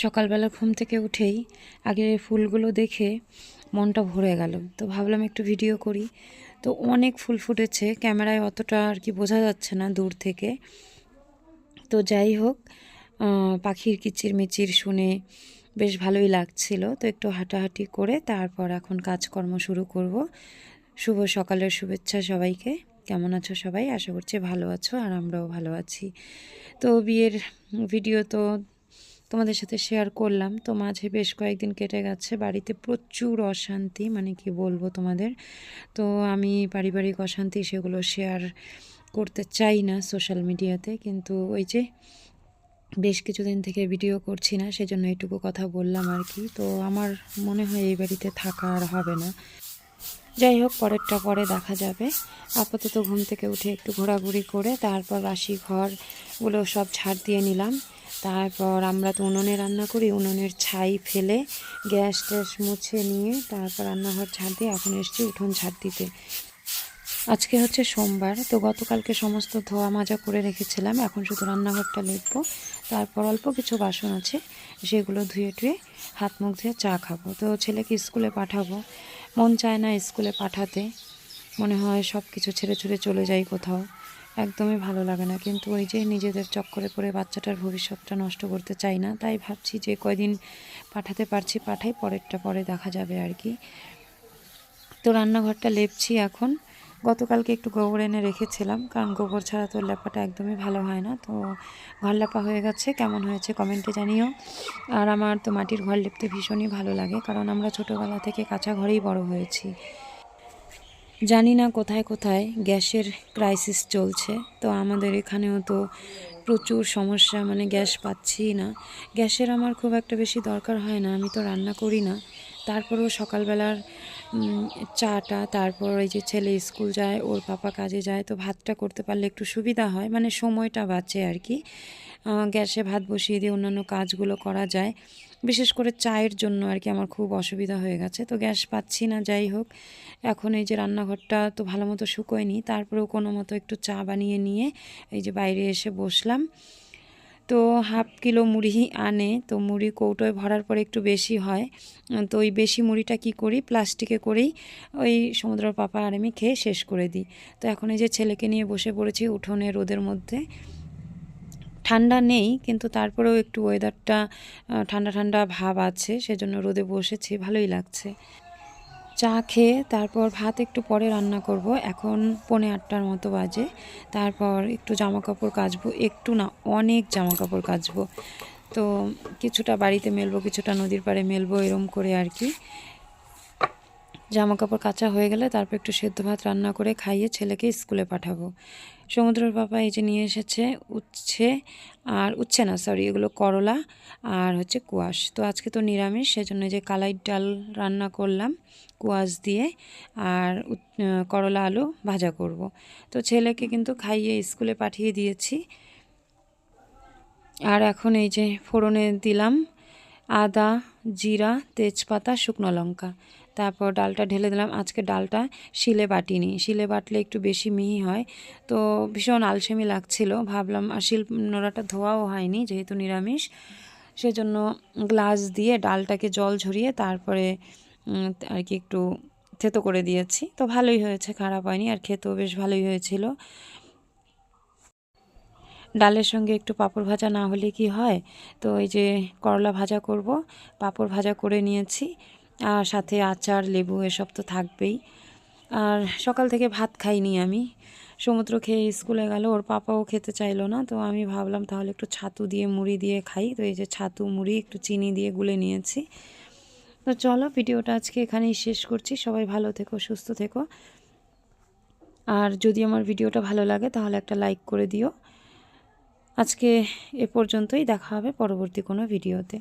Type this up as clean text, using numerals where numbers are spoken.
সকালবেলা ঘুম থেকে উঠেই আগে ফুলগুলো দেখে মনটা ভরে গেল। তো ভাবলাম একটু ভিডিও করি। তো অনেক ফুল ফুটেছে, ক্যামেরায় অতটা আর কি বোঝা যাচ্ছে না দূর থেকে। তো যাই হোক, পাখির কিচিরমিচির শুনে বেশ ভালোই লাগছিল। তো একটু হাঁটাহাঁটি করে তারপর এখন কাজকর্ম শুরু করব। শুভ সকালের শুভেচ্ছা সবাইকে। কেমন আছো সবাই? আশা করছি ভালো আছো, আর আমরাও ভালো আছি। তো বিয়ের ভিডিও তো তোমাদের সাথে শেয়ার করলাম। তো মাঝে বেশ কয়েকদিন কেটে গেছে, বাড়িতে প্রচুর অশান্তি, মানে কি বলবো তোমাদের। তো আমি পারিবারিক অশান্তি সেগুলো শেয়ার করতে চাই না সোশ্যাল মিডিয়াতে, কিন্তু ওই যে বেশ কিছুদিন থেকে ভিডিও করছি না, সেজন্য এইটুকু কথা বললাম আর কি। তো আমার মনে হয় এই বাড়িতে থাকা আর হবে না। যাই হোক, পরেরটা পরে দেখা যাবে। আপাতত ঘুম থেকে উঠে একটু ঘোরাঘুরি করে তারপর বাসি ঘরগুলো সব ঝাড় দিয়ে নিলাম। তারপর আমরা তো উনুনে রান্না করি, উনুনের ছাই ফেলে গ্যাস ট্যাস মুছে নিয়ে তারপর রান্নাঘর ঝাড় দিয়ে এখন এসেছি উঠোন ঝাড় দিতে। আজকে হচ্ছে সোমবার, তো গতকালকে সমস্ত ধোয়া মাজা করে রেখেছিলাম, এখন শুধু রান্নাঘরটা লিখবো। তারপর অল্প কিছু বাসন আছে, সেগুলো ধুয়ে টুয়ে হাত মুখ ধুয়ে চা খাবো। তো ছেলেকে স্কুলে পাঠাবো, মন চায় না স্কুলে পাঠাতে, মনে হয় সব কিছু ছেড়ে ছুড়ে চলে যাই কোথাও, একদমই ভালো লাগে না। কিন্তু ওই যে নিজেদের চক্করে পড়ে বাচ্চাটার ভবিষ্যৎটা নষ্ট করতে চাই না, তাই ভাবছি যে কয়দিন পাঠাতে পারছি পাঠাই, পরেরটা পরে দেখা যাবে আর কি। তো রান্নাঘরটা লেপছি এখন। গতকালকে একটু গোবর এনে রেখেছিলাম, কারণ গোবর ছাড়া তো লেপাটা একদমই ভালো হয় না। তো ঘর লেপা হয়ে গেছে, কেমন হয়েছে কমেন্টে জানিও। আর আমার তো মাটির ঘর লিপতে ভীষণই ভালো লাগে, কারণ আমরা ছোটোবেলা থেকে কাঁচা ঘরেই বড় হয়েছি। জানি না কোথায় কোথায় গ্যাসের ক্রাইসিস চলছে, তো আমাদের এখানেও তো প্রচুর সমস্যা, মানে গ্যাস পাচ্ছি না। গ্যাসের আমার খুব একটা বেশি দরকার হয় না, আমি তো রান্না করি না। তারপরেও সকালবেলার চাটা, তারপর এই যে ছেলে স্কুল যায়, ওর পাপা কাজে যায়, তো ভাতটা করতে পারলে একটু সুবিধা হয়, মানে সময়টা বাঁচে আর কি। গ্যাসে ভাত বসিয়ে দিয়ে অন্যান্য কাজগুলো করা যায়। বিশেষ করে চায়ের জন্য আর কি আমার খুব অসুবিধা হয়ে গেছে, তো গ্যাস পাচ্ছি না। যাই হোক, এখন এই যে রান্নাঘরটা তো ভালো মতো শুকোয়নি, তারপরেও কোনো মতো একটু চা বানিয়ে নিয়ে এই যে বাইরে এসে বসলাম। তো হাফ কিলো মুড়ি আনে, তো মুড়ি কৌটোয় ভরার পরে একটু বেশি হয়, তো ওই বেশি মুড়িটা কি করি, প্লাস্টিকে করেই ওই সমুদ্রের পাপা আর আমি খেয়ে শেষ করে দিই। তো এখন এই যে ছেলেকে নিয়ে বসে পড়েছি উঠোনে রোদের মধ্যে। ঠান্ডা নেই, কিন্তু তারপরেও একটু ওয়েদারটা ঠান্ডা ঠান্ডা ভাব আছে, সেজন্য রোদে বসেছি, ভালোই লাগছে। চা খেয়ে তারপর ভাত একটু পরে রান্না করব, এখন 7:45 মতো বাজে। তারপর একটু জামাকাপড় কাচবো, একটু না অনেক জামাকাপড় কাচবো। তো কিছুটা বাড়িতে মেলবো, কিছুটা নদীর পাড়ে মেলবো, এরম করে আর কি। জামাকাপড় কাচা হয়ে গেলে তারপর একটু সেদ্ধ ভাত রান্না করে খাইয়ে ছেলেকে স্কুলে পাঠাবো। সমুদ্রের পাপা এই যে নিয়ে এসেছে উচ্ছে, আর উচ্ছে না সরি, এগুলো করলা আর হচ্ছে কুয়াশ। তো আজকে তো নিরামিষ, সেজন্য যে কালাইর ডাল রান্না করলাম কুয়াশ দিয়ে, আর করলা আলু ভাজা করব। তো ছেলেকে কিন্তু খাইয়ে স্কুলে পাঠিয়ে দিয়েছি। আর এখন এই যে ফোড়নে দিলাম আদা, জিরা, তেজপাতা, শুকনো লঙ্কা, তারপর ডালটা ঢেলে দিলাম। আজকে ডালটা শিলে বাটিনি, শিলে বাটলে একটু বেশি মিহি হয়। তো ভীষণ আলসেমি লাগছিল, ভাবলাম আর শিল নোড়াটা ধোয়াও হয়নি যেহেতু নিরামিষ, সেজন্য গ্লাস দিয়ে ডালটাকে জল ঝরিয়ে তারপরে আর কি একটু থেতো করে দিয়েছি। তো ভালোই হয়েছে, খারাপ হয়নি, আর খেতেও বেশ ভালোই হয়েছিল। ডালের সঙ্গে একটু পাঁপড় ভাজা না হলে কি হয়। তো এই যে করলা ভাজা করব, পাঁপড় ভাজা করে নিয়েছি, আর সাথে আচার লেবু এসব তো থাকবেই। আর সকাল থেকে ভাত খাইনি আমি, সমুদ্র খেয়ে স্কুলে গেল, ওর পাপাও খেতে চাইলো না। তো আমি ভাবলাম তাহলে একটু ছাতু দিয়ে মুড়ি দিয়ে খাই, তো এই যে ছাতু মুড়ি একটু চিনি দিয়ে গুলে নিয়েছি। তো চলো, ভিডিওটা আজকে এখানেই শেষ করছি। সবাই ভালো থেকো, সুস্থ থেকো, আর যদি আমার ভিডিওটা ভালো লাগে তাহলে একটা লাইক করে দিও। আজকে এ পর্যন্তই, দেখা হবে পরবর্তী কোনো ভিডিওতে।